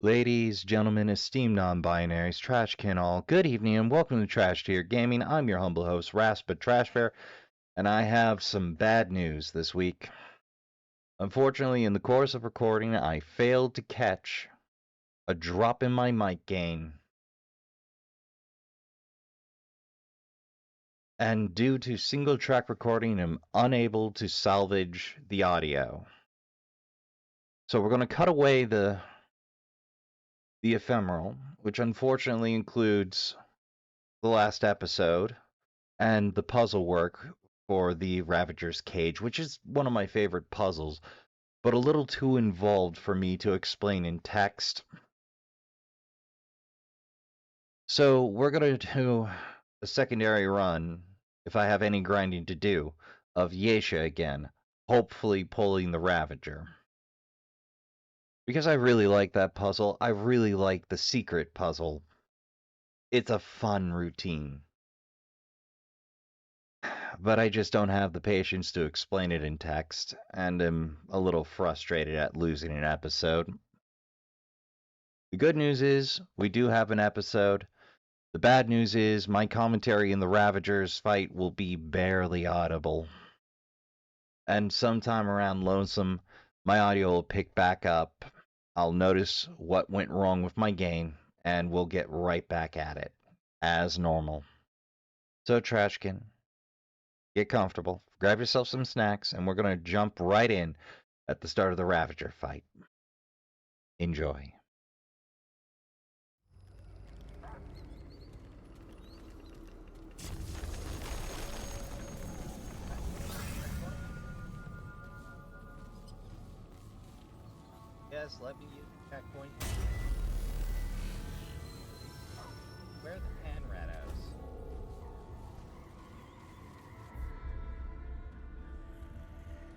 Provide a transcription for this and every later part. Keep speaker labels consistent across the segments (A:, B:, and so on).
A: Ladies, gentlemen, esteemed non-binaries, Trashkin all, good evening and welcome to Trash Tier Gaming. I'm your humble host, Rasp at Trashfair, and I have some bad news this week. Unfortunately, in the course of recording, I failed to catch a drop in my mic gain. And due to single track recording, I'm unable to salvage the audio. So we're going to cut away the ephemeral, which unfortunately includes the last episode and the puzzle work for the Ravager's cage, which is one of my favorite puzzles, but a little too involved for me to explain in text. So we're going to do a secondary run, if I have any grinding to do, of Yesha again, hopefully pulling the Ravager. Because I really like that puzzle, I really like the secret puzzle. It's a fun routine. But I just don't have the patience to explain it in text, and am a little frustrated at losing an episode. The good news is, we do have an episode. The bad news is, my commentary in the Ravagers fight will be barely audible. And sometime around Lonesome, my audio will pick back up. I'll notice what went wrong with my gain, and we'll get right back at it, as normal. So, Trashkin, get comfortable, grab yourself some snacks, and we're going to jump right in at the start of the Ravager fight. Enjoy. Yes, let me use the checkpoint. Where are the pan ratos?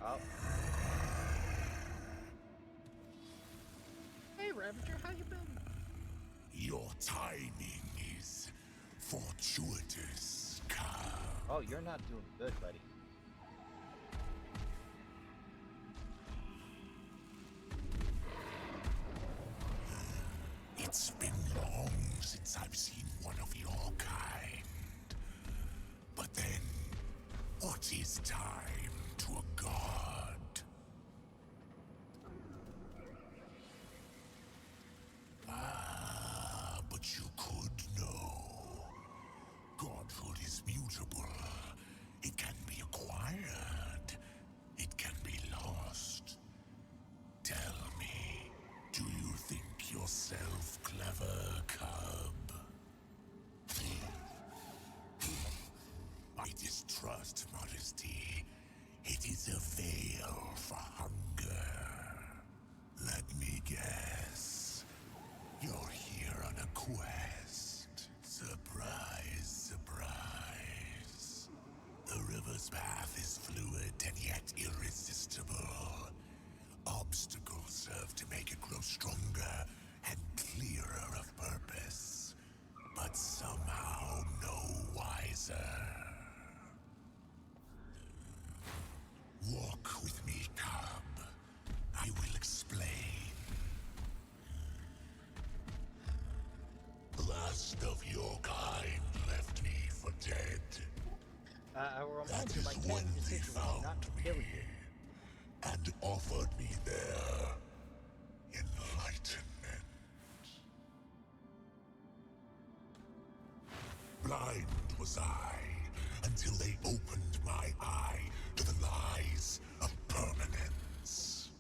A: Oh. Hey, Ravager, how you been?
B: Your timing is fortuitous, Carl.
A: Oh, you're not doing good, buddy.
B: It's been long since I've seen one of your kind. But then, what is time to a god? But you could know. Godhood is mutable. It can be acquired. It can be lost. Tell me, do you think yourself clever, cub? I distrust modesty. It is a veil for hunger. Let me guess. You're here on a quest. Surprise, surprise. The river's path is fluid and yet irresistible. Obstacles serve to make it grow stronger and clearer of purpose, but somehow no wiser. Walk with me, cub. I will explain. The last of your kind left me for dead.
A: I will remind
B: That
A: you,
B: is
A: my
B: when
A: cat
B: they
A: decision was
B: found
A: not to
B: me
A: kill you.
B: and offered me their enlightenment. Blind was I until they opened my eye to the lies of permanence.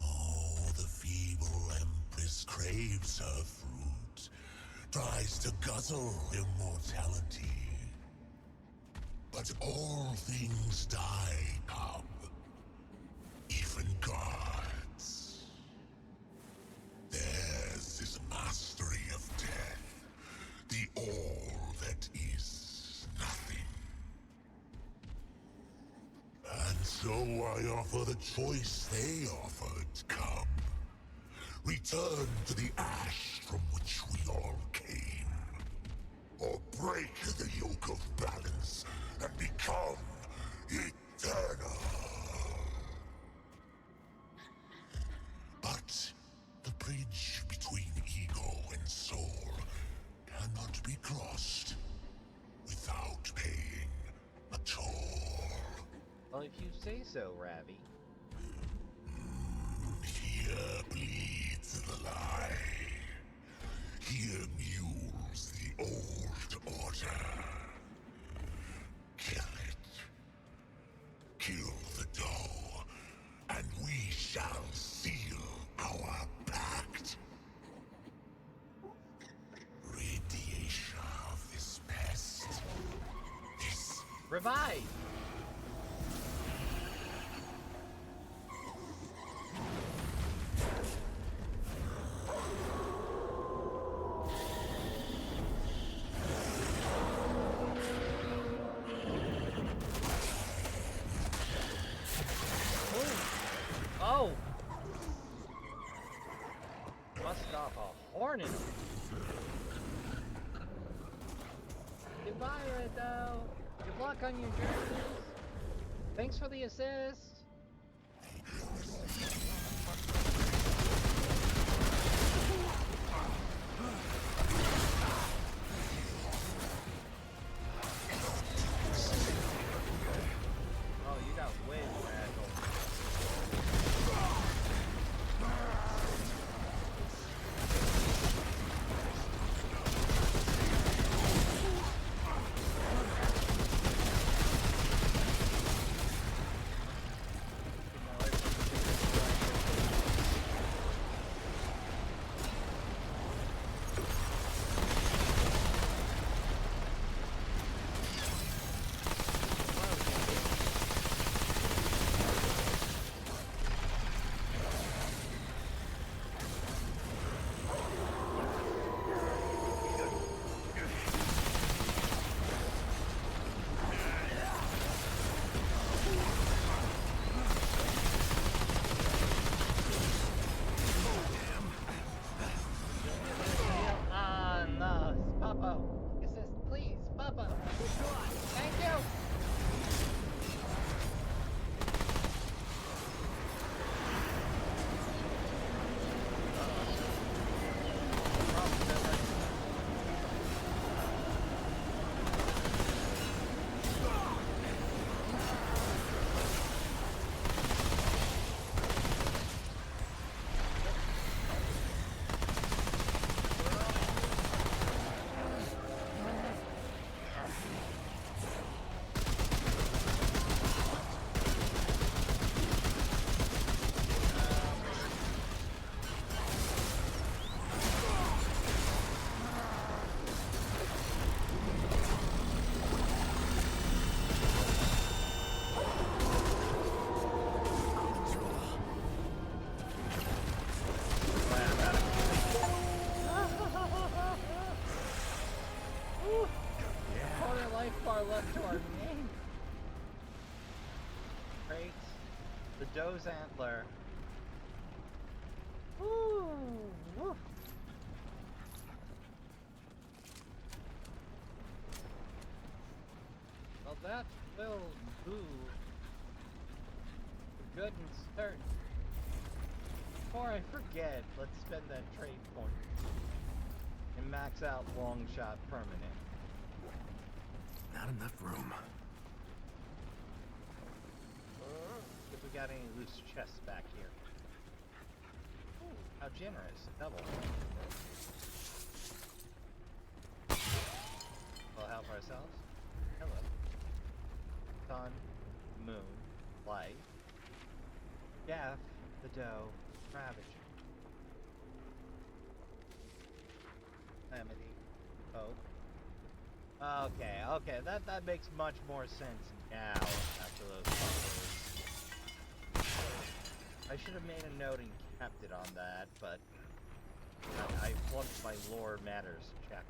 B: Oh, the feeble empress craves her fruit, tries to guzzle immortality. But all things die, cub. Even gods. Theirs is mastery of death, the all that is nothing. And so I offer the choice they offered, cub. Return to the ash from which we all came. Or break the yoke of balance and become eternal. But the bridge be crossed without paying a toll.
C: Well, if you say so, Ravi.
B: Here bleeds the lie. Here mules the old order. Kill it. Kill the doe, and we shall seal our pact. Radiation of this pest. This
C: Revive! Oh! Must stop a horn in him. Goodbye, Red-O. Good luck on your journeys. Thanks for the assist. Oh, you got way more agile. Left to our name. Great. The doe's antler. Woo! Woo! Well, that will do for good and certain. Before I forget, let's spend that trade point and max out long shot permanent.
D: Not enough room.
C: If we got any loose chests back here. Ooh, how generous. Double. We'll help ourselves. Hello. Sun, moon, light. Gaff, the doe, Ravager. Amity, hope. Okay, that makes much more sense now after those puzzles. I should have made a note and kept it on that, but I flunked my lore matters check.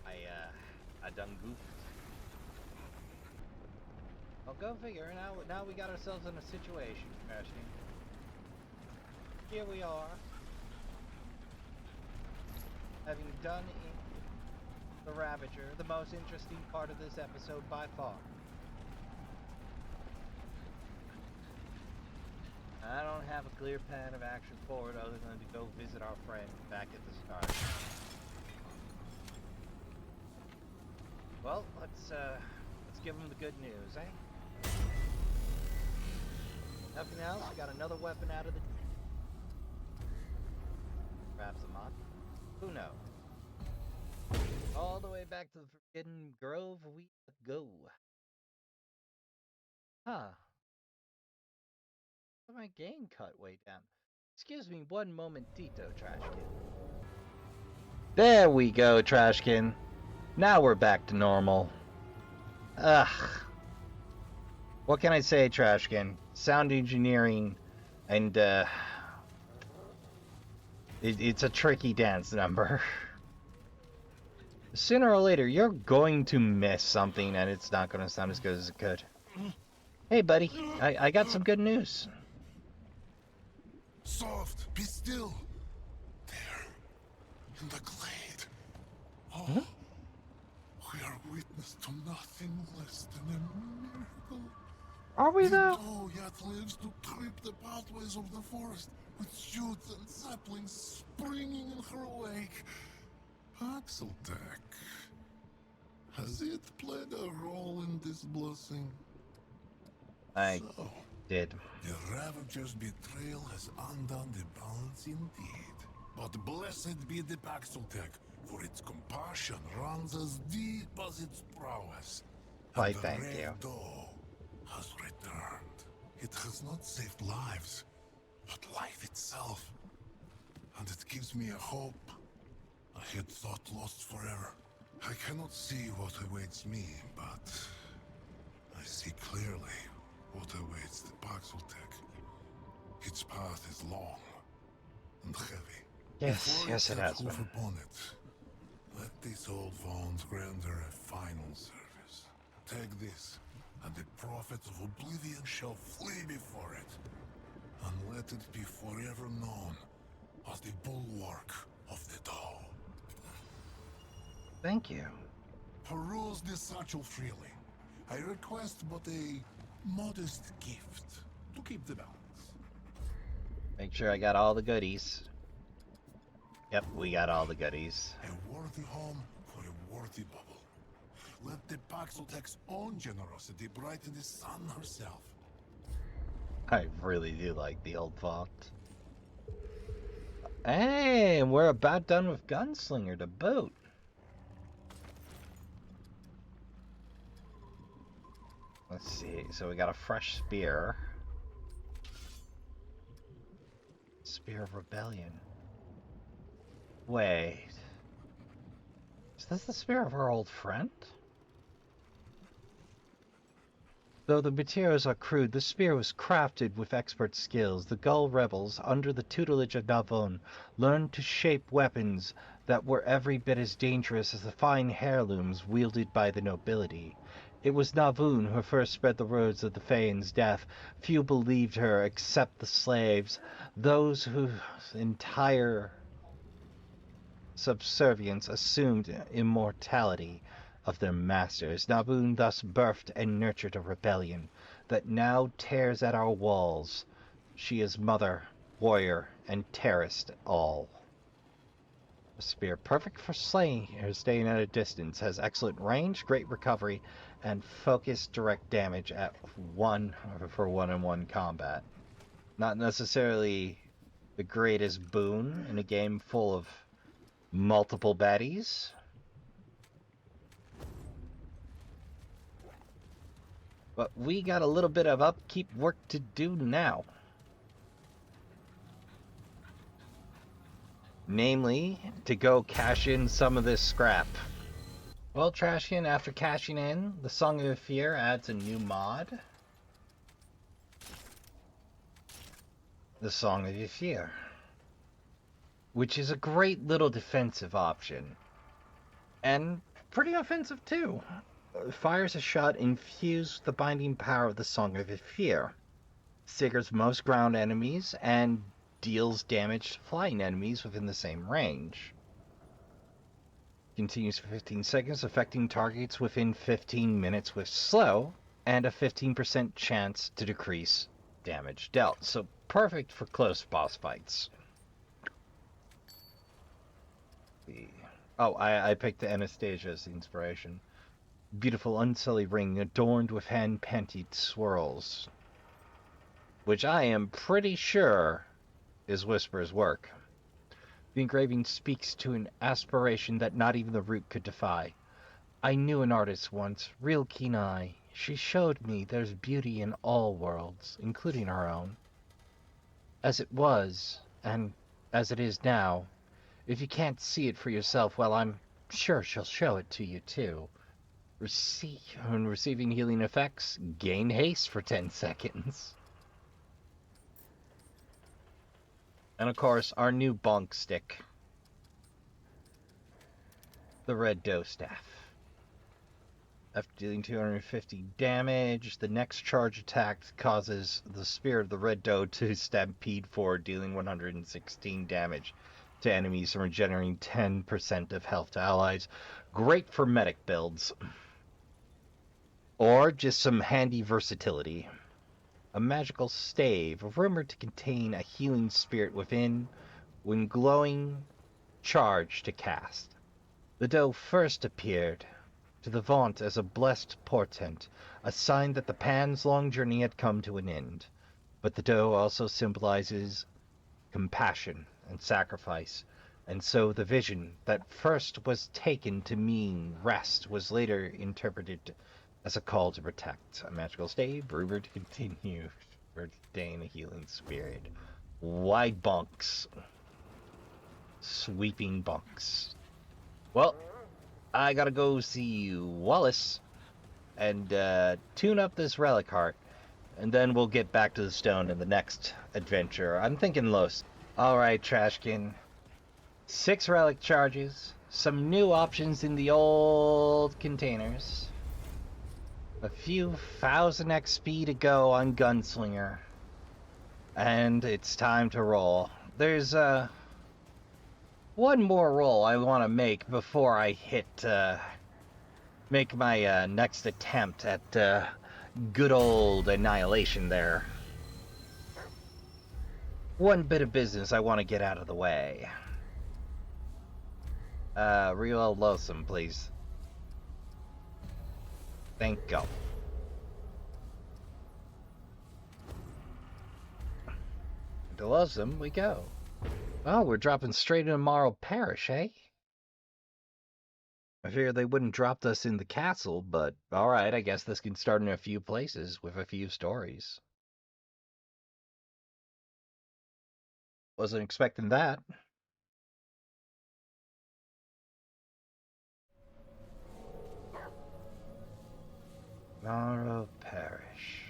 C: I done goofed. Well, go figure. Now we got ourselves in a situation, Trashkin. Here we are, having done the Ravager, the most interesting part of this episode by far. I don't have a clear plan of action forward other than to go visit our friend back at the start. Well, let's give him the good news, eh? Nothing else? Got another weapon out of the... Perhaps a mod? Who knows? All the way back to the Forbidden Grove we go. Huh. My game cut way down. Excuse me one momentito, Trashkin. There we go, Trashkin. Now we're back to normal. Ugh. What can I say, Trashkin? Sound engineering and, it's a tricky dance number. Sooner or later, you're going to miss something and it's not going to sound as good as it could. Hey, buddy, I got some good news.
B: Soft, be still. There, in the glade. Oh, we are witness to nothing less than a miracle.
C: Are we,
B: The
C: though?
B: doe yet lives to trip the pathways of the forest, with shoots and saplings springing in her wake. Axeltech, has it played a role in this blessing?
A: I
B: So,
A: did.
B: the Ravager's betrayal has undone the balance indeed. But blessed be the Axeltech, for its compassion runs as deep as its prowess.
A: Why,
B: And the
A: thank
B: rare
A: you.
B: doe has returned. It has not saved lives, but life itself. And it gives me a hope I had thought lost forever. I cannot see what awaits me, but I see clearly what awaits the Paxeltech. Its path is long and heavy.
A: Yes, yes, it has been.
B: Upon it, let this old wound render a final service. Take this, and the prophets of oblivion shall flee before it, and let it be forever known as the bulwark of the Tao.
A: Thank you.
B: Peruse this satchel freely. I request but a modest gift to keep the balance.
A: Make sure I got all the goodies. Yep, we got all the goodies.
B: A worthy home for a worthy bubble. Let the Paxeltech's own generosity brighten the sun herself.
A: I really do like the old font. Hey, and we're about done with Gunslinger to boot. Let's see, so we got a fresh spear. Spear of Rebellion. Wait. Is this the spear of our old friend? Though the materials are crude, the spear was crafted with expert skills. The Gull rebels, under the tutelage of Navon, learned to shape weapons that were every bit as dangerous as the fine heirlooms wielded by the nobility. It was Navon who first spread the words of the Faeyn's death. Few believed her except the slaves, those whose entire subservience assumed immortality of their masters. Navon thus birthed and nurtured a rebellion that now tears at our walls. She is mother, warrior, and terrorist all. A spear perfect for slaying or staying at a distance, has excellent range, great recovery, and focused direct damage at for one-on-one combat. Not necessarily the greatest boon in a game full of multiple baddies. But we got a little bit of upkeep work to do now. Namely, to go cash in some of this scrap. Well, Trashkin, after cashing in, the Song of Fear adds a new mod. The Song of Fear. Which is a great little defensive option. And pretty offensive too. Fires a shot infused with the binding power of the Song of Fear. Sigurs most ground enemies and deals damage to flying enemies within the same range. Continues for 15 seconds, affecting targets within 15 minutes with slow, and a 15% chance to decrease damage dealt. So perfect for close boss fights. Oh, I picked the Anastasia as the inspiration.
C: beautiful unsullied ring adorned with hand-painted swirls, which I am pretty sure is Whisper's work. The engraving speaks to an aspiration that not even the root could defy. I knew an artist once, real keen eye. She showed me there's beauty in all worlds, including our own. As it was, and as it is now, if you can't see it for yourself, well, I'm sure she'll show it to you, too. When receiving healing effects, gain haste for 10 seconds. And of course, our new bonk stick. The Red Doe Staff. After dealing 250 damage, the next charge attack causes the Spear of the Red Doe to stampede forward, dealing 116 damage to enemies and regenerating 10% of health to allies. Great for medic builds. Or just some handy versatility. A magical stave, rumored to contain a healing spirit within, when glowing, charged to cast. The doe first appeared to the vaunt as a blessed portent, a sign that the Pan's long journey had come to an end. But the doe also symbolizes compassion and sacrifice, and so the vision that first was taken to mean rest was later interpreted as a call to protect. A magical stave, rumored to continue or contain a healing spirit. Wide bunks. Sweeping bunks. Well, I gotta go see Wallace and tune up this relic heart, and then we'll get back to the stone in the next adventure. I'm thinking Losomn. Alright, Trashkin. 6 relic charges, some new options in the old containers, a few thousand XP to go on Gunslinger, and it's time to roll. There's one more roll I want to make before I make my next attempt at good old annihilation there. One bit of business I want to get out of the way. Real Losomn, please. Thank you. To Losomn we go. Oh, we're dropping straight into Morrow Parish, eh? I figured they wouldn't drop us in the castle, but alright, I guess this can start in a few places with a few stories. Wasn't expecting that. Morrow Parish.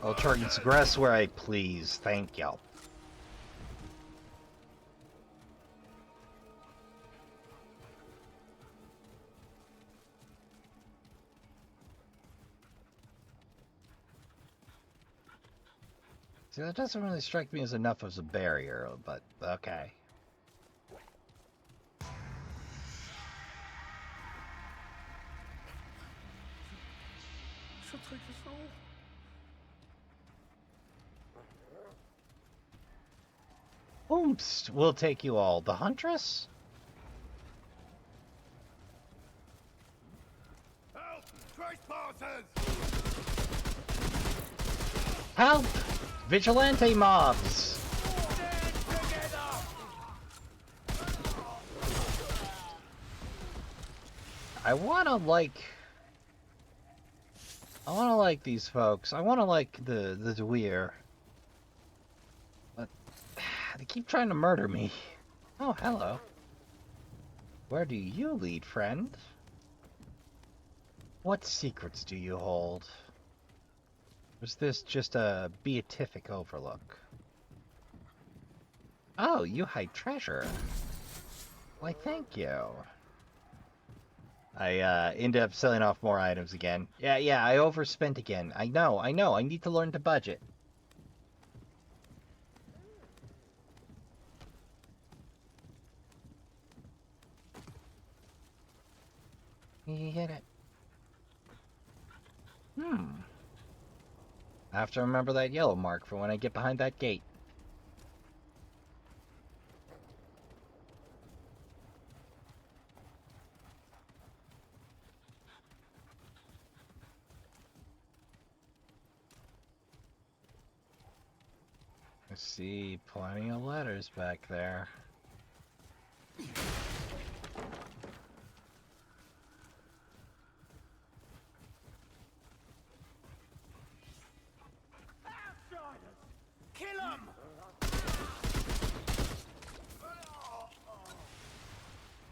C: I'll transgress where I please, thank you. See, that doesn't really strike me as enough as a barrier, but okay.
B: She'll take us all.
C: Oops, we'll take you all. The Huntress?
B: Help! Trespassers!
C: Help! Vigilante mobs! I wanna like these folks. I wanna like the Dweer. But they keep trying to murder me. Oh, hello. Where do you lead, friend? What secrets do you hold? Was this just a beatific overlook? Oh, you hide treasure. Why, thank you. I ended up selling off more items again. Yeah, I overspent again. I know. I need to learn to budget. you hit it. I have to remember that yellow mark for when I get behind that gate. I see plenty of letters back there.
D: Kill him!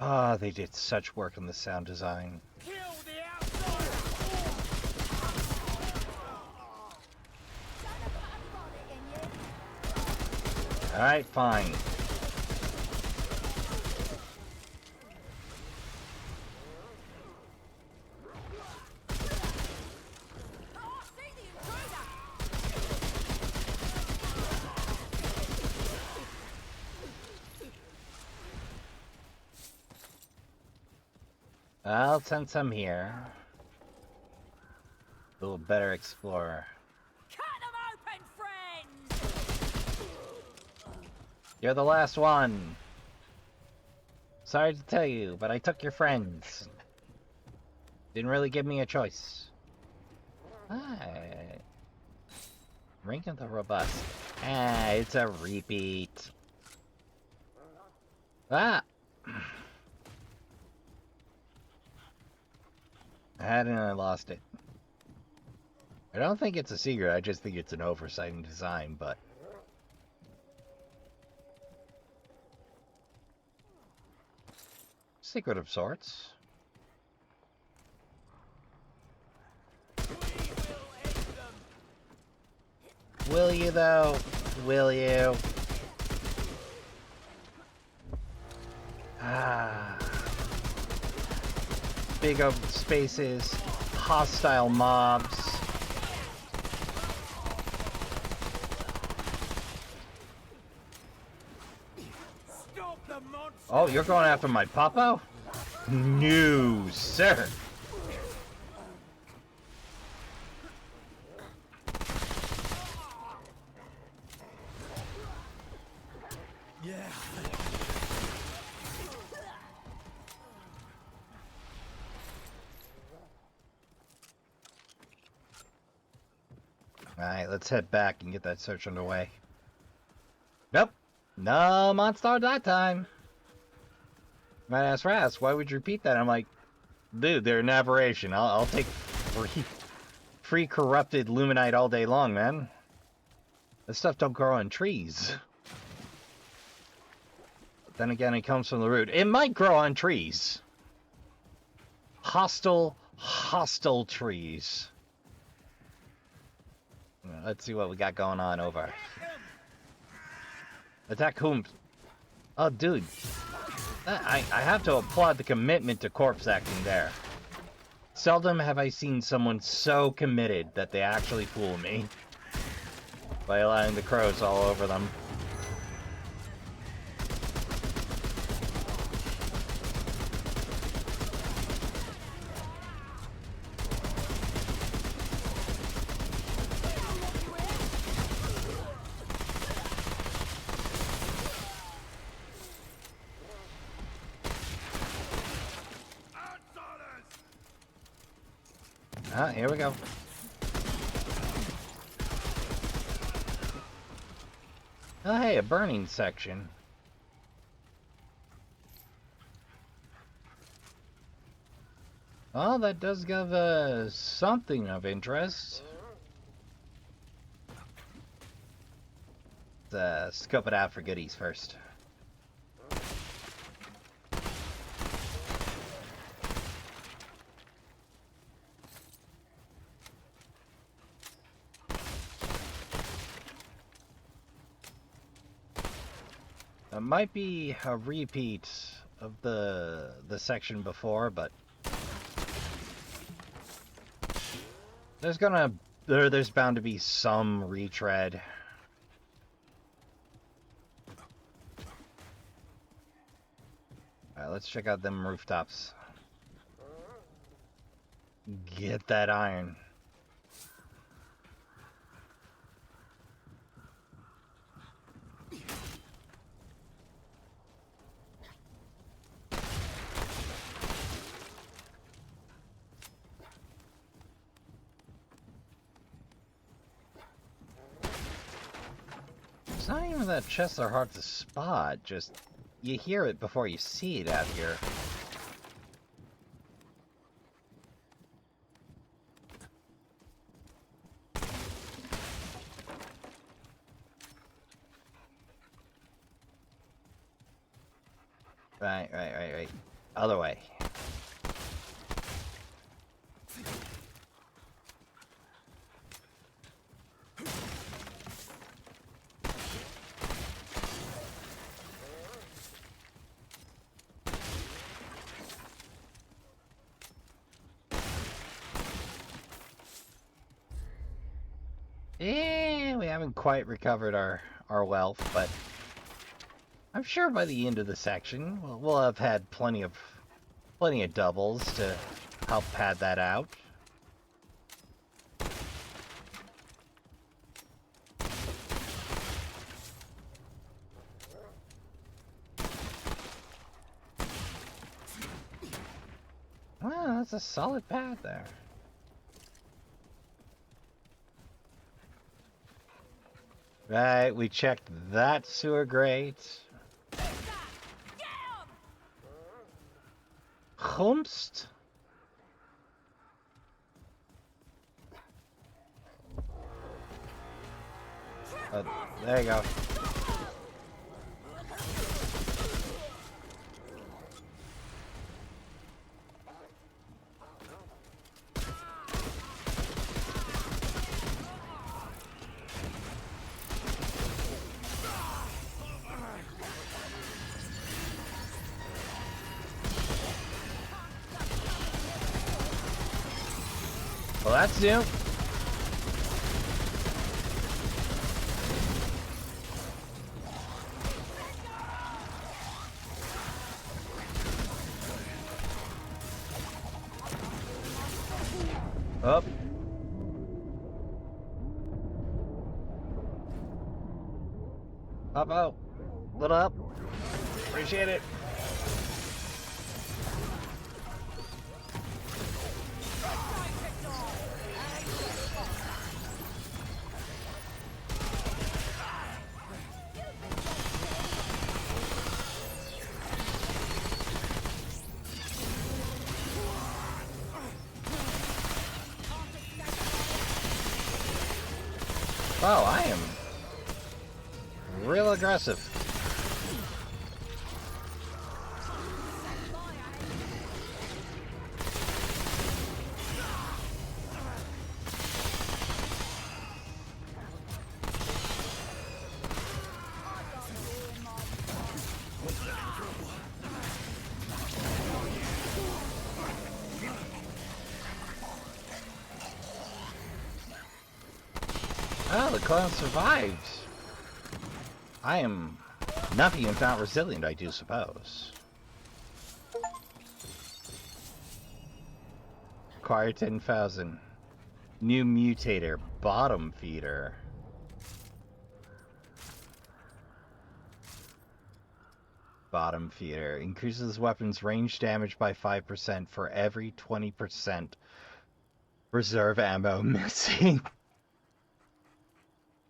C: Ah, they did such work on the sound design.
D: Kill the outsider!
C: Alright, fine. Well, since I'm here, a little better explorer.
D: Cut them open, friends!
C: You're the last one. Sorry to tell you, but I took your friends. Didn't really give me a choice. Hi. Rank of the Robust. Ah, it's a repeat. Ah! I had it and I lost it. I don't think it's a secret, I just think it's an oversight in design, but... secret of sorts. Will you, though? Will you? Ah. Big open spaces, hostile mobs.
D: Stop the monster!
C: Oh, you're going after my Popo? No, sir.
D: Yeah.
C: Alright, let's head back and get that search underway. Nope. No monster that time. Might ask Rasp, why would you repeat that? I'm like, dude, they're an aberration. I'll take free corrupted luminite all day long, man. This stuff don't grow on trees. But then again, it comes from the root. It might grow on trees. Hostile trees. Let's see what we got going on over. Attack whom? Oh, dude. I have to applaud the commitment to corpse acting there. Seldom have I seen someone so committed that they actually fool me by allowing the crows all over them. Ah, here we go. Oh, hey, a burning section. Well, that does give something of interest. Let's scope it out for goodies first. It might be a repeat of the section before, but there's bound to be some retread. Alright, let's check out them rooftops. Get that iron. It's not even that chests are hard to spot, just you hear it before you see it out here. Right. Other way. We haven't quite recovered our wealth, but I'm sure by the end of the section we'll have had plenty of doubles to help pad that out. Wow, that's a solid pad there. Right, we checked that sewer grate. Humst? There you go. Well, that's new. Up. Up, out. Lit up. Appreciate it. Wow, I am real aggressive. Oh, the clone survived. I am nothing if not resilient, I do suppose. Acquire 10,000. New mutator, bottom feeder. Bottom feeder. Increases weapons range damage by 5% for every 20% reserve ammo missing.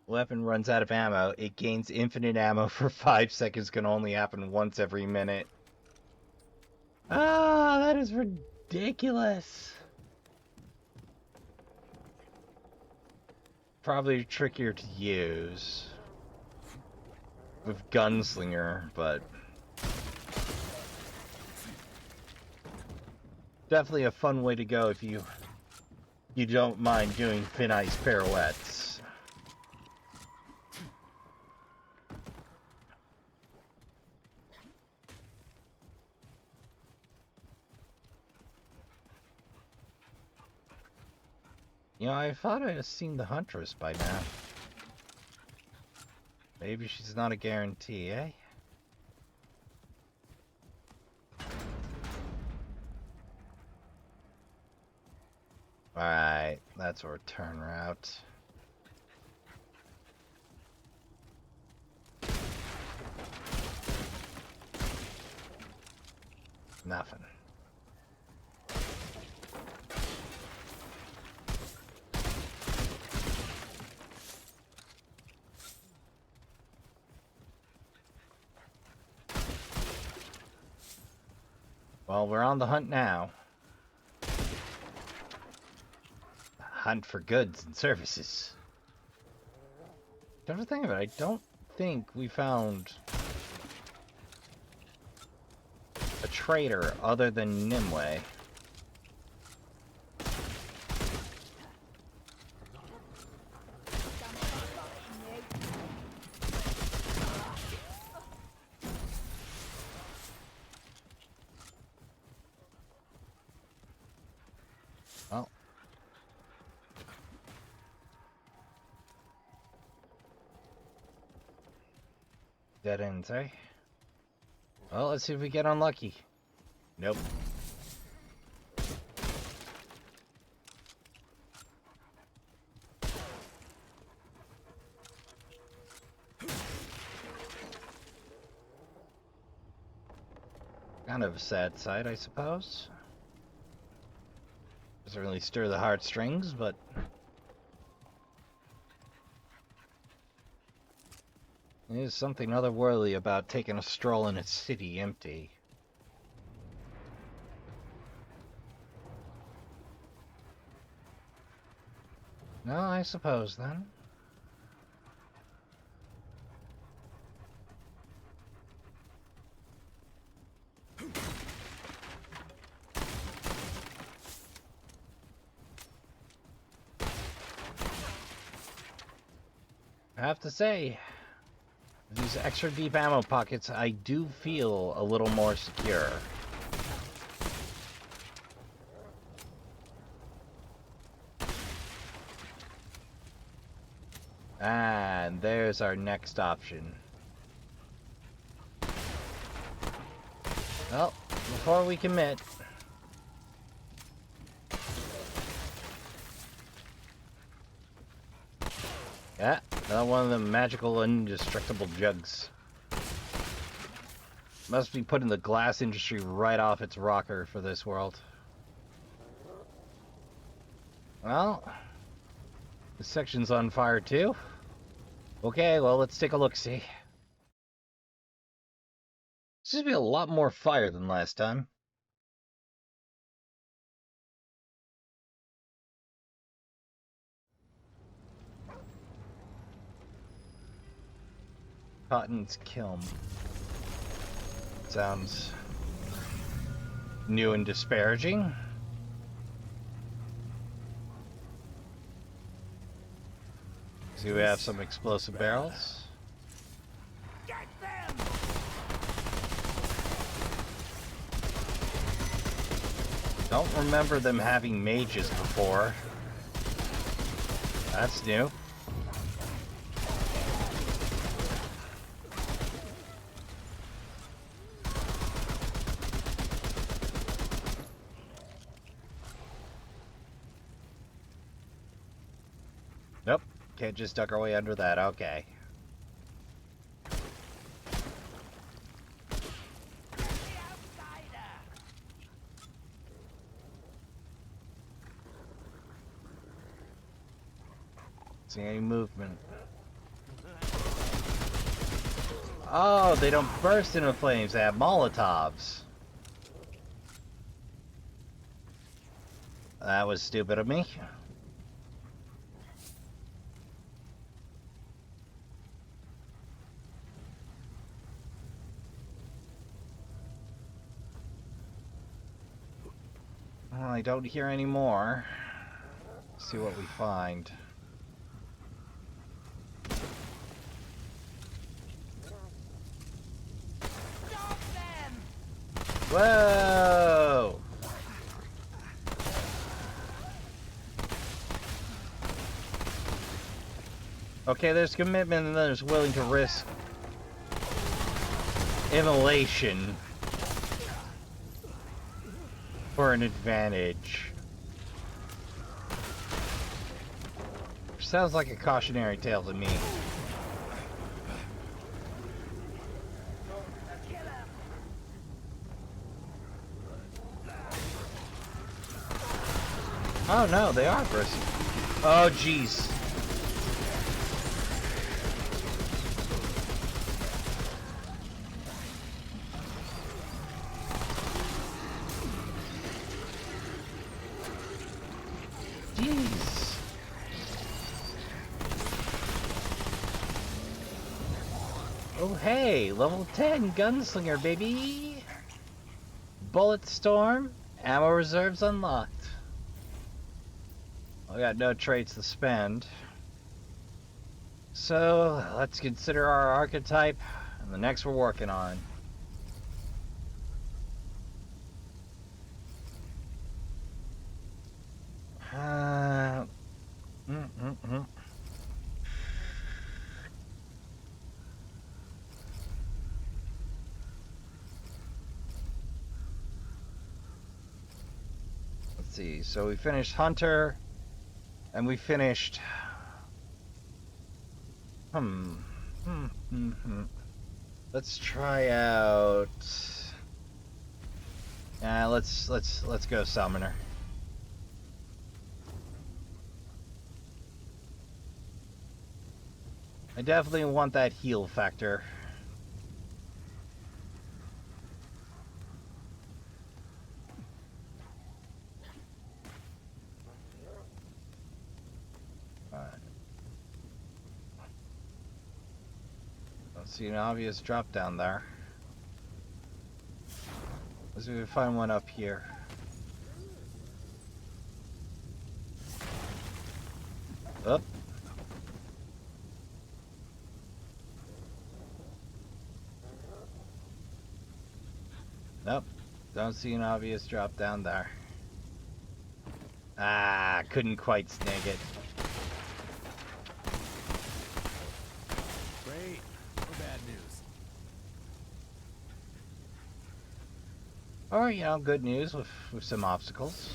C: Weapon runs out of ammo. It gains infinite ammo for 5 seconds. Can only happen once every minute. Ah, that is ridiculous. Probably trickier to use with Gunslinger, but definitely a fun way to go if you don't mind doing thin ice pirouettes. You know, I thought I'd have seen the Huntress by now. Maybe she's not a guarantee, eh? that's a return route. Nothing. Well, we're on the hunt now. Hunt for goods and services. Come to think of it, I don't think we found a trader other than Nimue. Well. Dead ends, eh? Well, let's see if we get unlucky. Nope. Kind of a sad sight, I suppose. Doesn't really stir the heartstrings, but... There's something otherworldly about taking a stroll in a city empty. No, I suppose then. I have to say, these extra deep ammo pockets, I do feel a little more secure. And there's our next option. Well, before we commit... Yeah, another one of the magical indestructible jugs. Must be putting the glass industry right off its rocker for this world. Well, this section's on fire too. Okay, well, let's take a look-see. Seems to be a lot more fire than last time. Cotton's kiln. Sounds new and disparaging. See, we have some explosive barrels.
D: Get them!
C: Don't remember them having mages before. That's new. Nope, can't just duck our way under that, okay. See any movement? Oh, they don't burst into flames, they have Molotovs. That was stupid of me. Well, I don't hear any more. Let's see what we find.
D: Stop them!
C: Whoa! Okay, there's commitment and there's willing to risk immolation for an advantage. Sounds like a cautionary tale to me. Oh no, they are aggressive. Oh jeez. Jeez. Oh hey, level 10 gunslinger baby. Bullet storm, ammo reserves unlocked. I got no traits to spend. So let's consider our archetype and the next we're working on. Let's see. So we finished Hunter, and we finished. Let's try out. Let's go Summoner. I definitely want that heal factor. Don't see an obvious drop down there. Let's see if we find one up here. Up. Nope. Don't see an obvious drop down there. Ah, couldn't quite snag it.
E: Great. No bad news.
C: Or, you know, good news with some obstacles.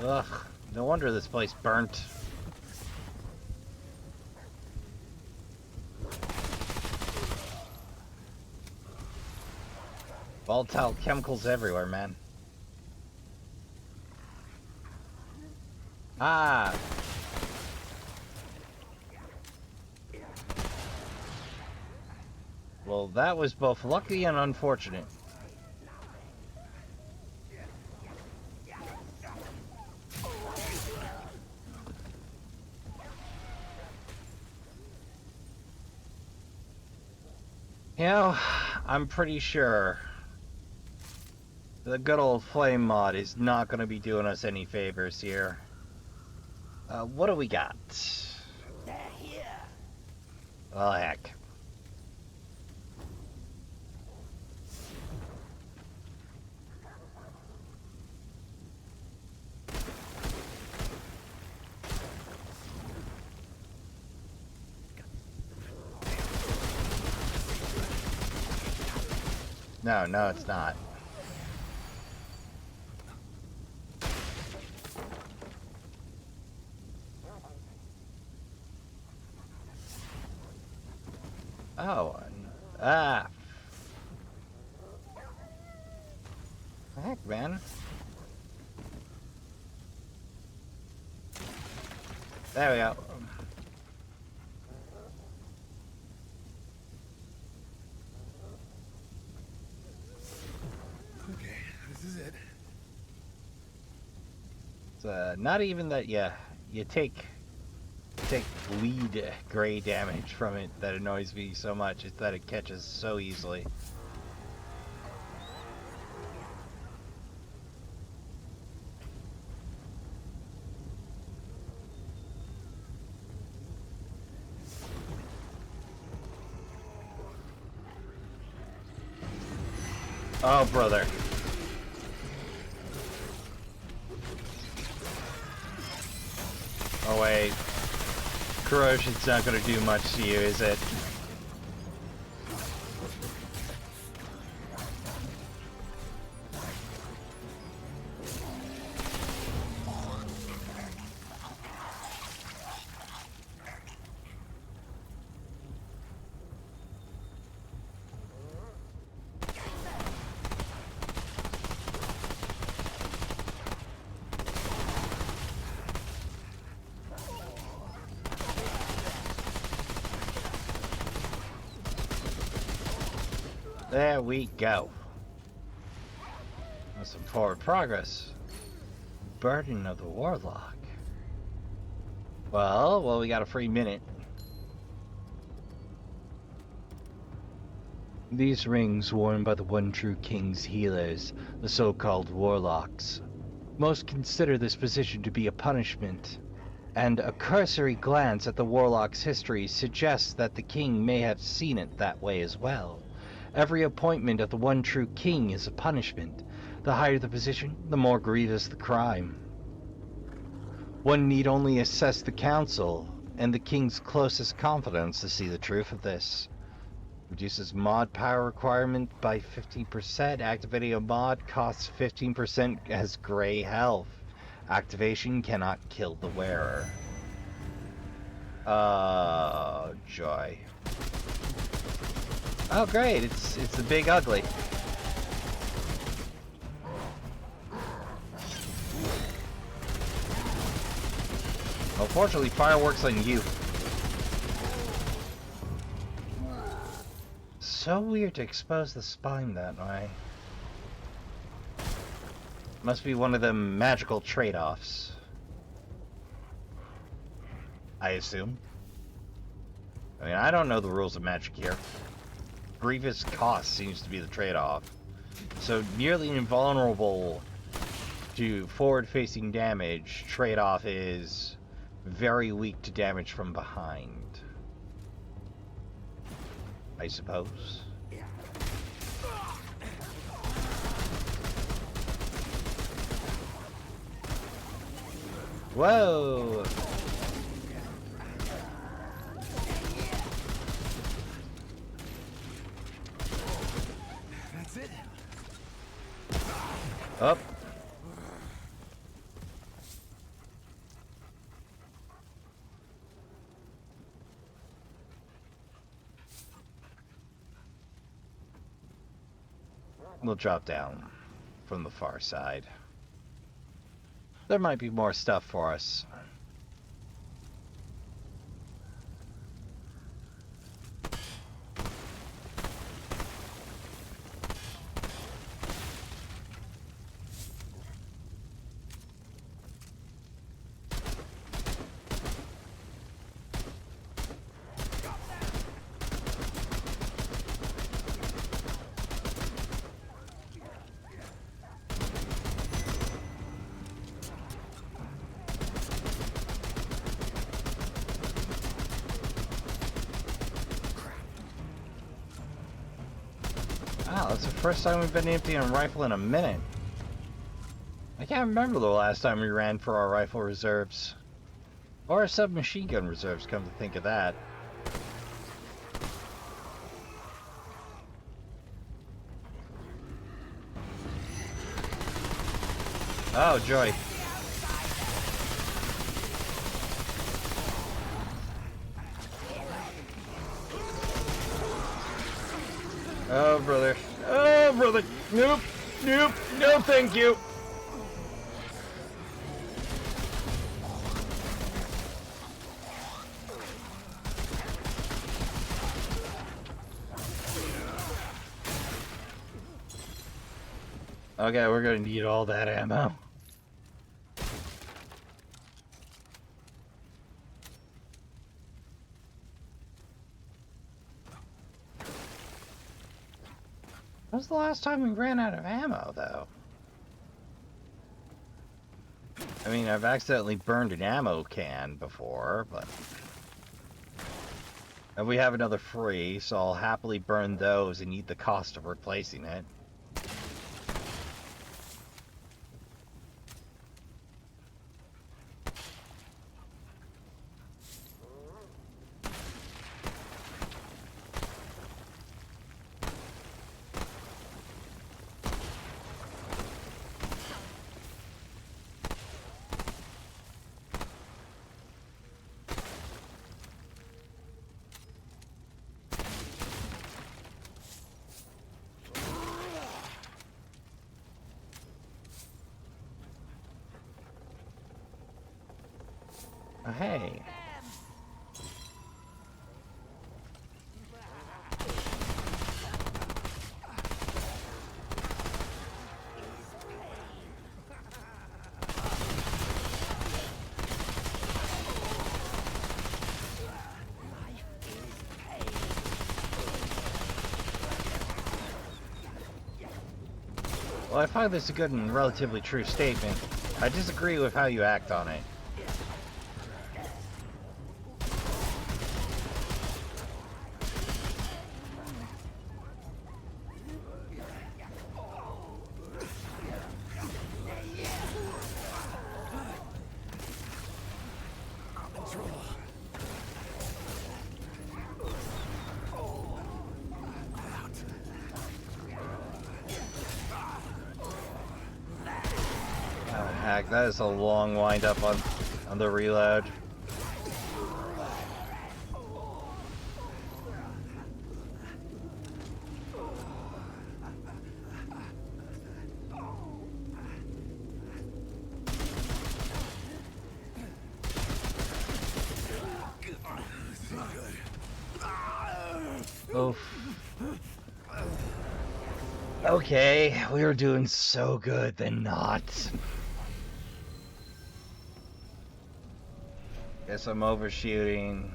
C: Ugh, no wonder this place burnt. Volatile chemicals everywhere, man. Ah! Well, that was both lucky and unfortunate. You know, I'm pretty sure the good old flame mod is not going to be doing us any favors here. What do we got?
D: They're here.
C: Well, heck. No, it's not. Oh, ah. Heck, man. There we go.
E: Okay, this is it.
C: It's not even that you take bleed gray damage from it that annoys me so much. It's that it catches so easily. Oh, brother. Oh, wait. Corrosion's not gonna do much to you, is it? There we go. That's some forward progress. Burden of the Warlock. Well, we got a free minute. These rings worn by the one true king's healers, the so-called warlocks. Most consider this position to be a punishment, and a cursory glance at the warlock's history suggests that the king may have seen it that way as well. Every appointment of the one true king is a punishment. The higher the position, the more grievous the crime. One need only assess the council and the king's closest confidants to see the truth of this. Reduces mod power requirement by 15%. Activating a mod costs 15% as gray health. Activation cannot kill the wearer. Oh, joy. Oh, great. It's the big ugly. Unfortunately, fireworks on you. So weird to expose the spine that way. Must be one of the magical trade-offs. I assume. I mean, I don't know the rules of magic here. Grievous cost seems to be the trade-off. So nearly invulnerable to forward-facing damage, trade-off is very weak to damage from behind. I suppose. Whoa!
E: That's it.
C: Up. We'll drop down from the far side. There might be more stuff for us. Wow, that's the first time we've been emptying a rifle in a minute. I can't remember the last time we ran for our rifle reserves. Or submachine gun reserves, come to think of that. Oh, joy. Oh, brother. Oh, brother. Nope. Nope. No, thank you. Okay, we're gonna need all that ammo. When was the last time we ran out of ammo, though? I mean, I've accidentally burned an ammo can before, but... And we have another free, so I'll happily burn those and eat the cost of replacing it. Oh, hey. Well, I find this a good and relatively true statement. I disagree with how you act on it. Oh, heck, that is a long wind up on the reload. Oof. Okay, we were doing so good, then not. Guess I'm overshooting.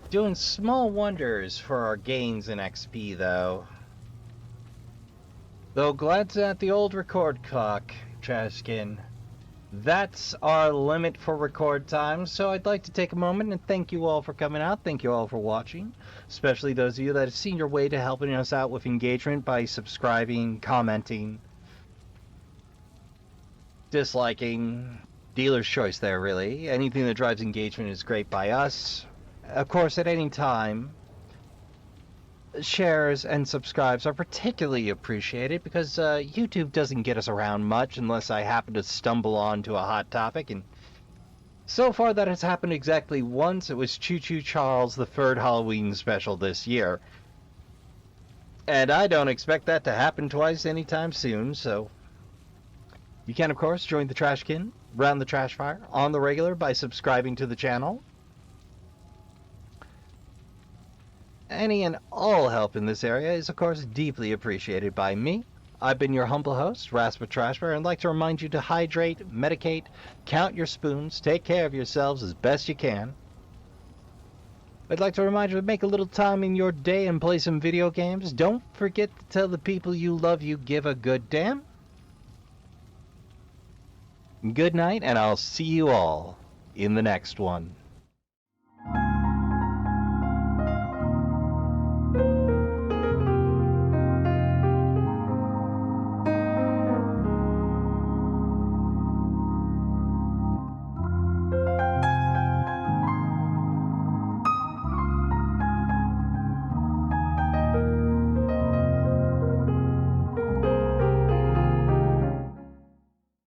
C: Doing small wonders for our gains in XP, though. Though glad's at the old record clock, Trashkin. That's our limit for record time, so I'd like to take a moment and thank you all for coming out. Thank you all for watching, especially those of you that have seen your way to helping us out with engagement by subscribing, commenting, disliking. Dealer's choice there, really. Anything that drives engagement is great by us. Of course, at any time, shares and subscribes are particularly appreciated because YouTube doesn't get us around much unless I happen to stumble onto a hot topic, and so far that has happened exactly once. It was Choo Choo Charles' the third Halloween special this year, and I don't expect that to happen twice anytime soon. So you can, of course, join the Trashkin, round the trash fire on the regular by subscribing to the channel. Any and all help in this area is, of course, deeply appreciated by me. I've been your humble host, Rasp Trashbear, and I'd like to remind you to hydrate, medicate, count your spoons, take care of yourselves as best you can. I'd like to remind you to make a little time in your day and play some video games. Don't forget to tell the people you love you give a good damn. Good night, and I'll see you all in the next one.